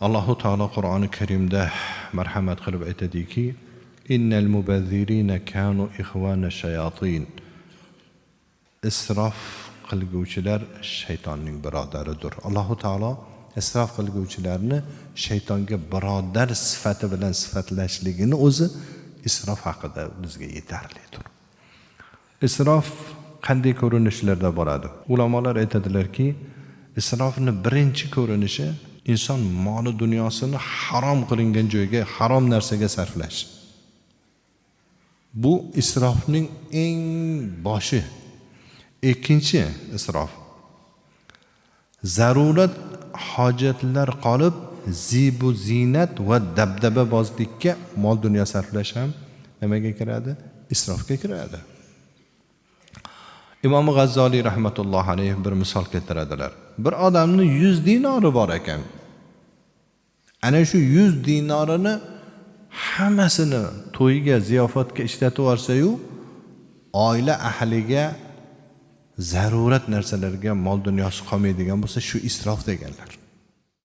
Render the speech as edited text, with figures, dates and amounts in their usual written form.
Allohu taolo Qur'oni Karimda marhamat qilib aytadiki, innal mubazzirina kanu ikhwana shayatin. Isrof qilguvchilar shaytonning birodaridir. Allohu taolo isrof qilguvchilarni shaytonga birodar sifati bilan sifatlashligini o'zi isrof haqida bizga yetarlidir. Isrof qanday ko'rinishlarda bo'ladi? Ulamolar aytadilarki, isrofning birinchi ko'rinishi inson moli dunyosini harom qilingan joyga, harom narsaga sarflash. Bu isrofning eng boshi. Ikkinchi isrof, zarurat hojatlar qolib zibu zinat va dabdababozlikka mol dunyo sarflash ham nimaga kiradi? Isrofga kiradi. Imom G'azzoliy rahmatullohi alayhi bir misol keltiradilar. Bir odamning 100 dinori bor ekan. Ana shu 100 dinorini hammasini to'yiga, ziyofatga ishlatib yorsa-yu, oila ahliga zarurat narsalarga mol dunyosi qolmaydigan bo'lsa, shu isrof deganlar.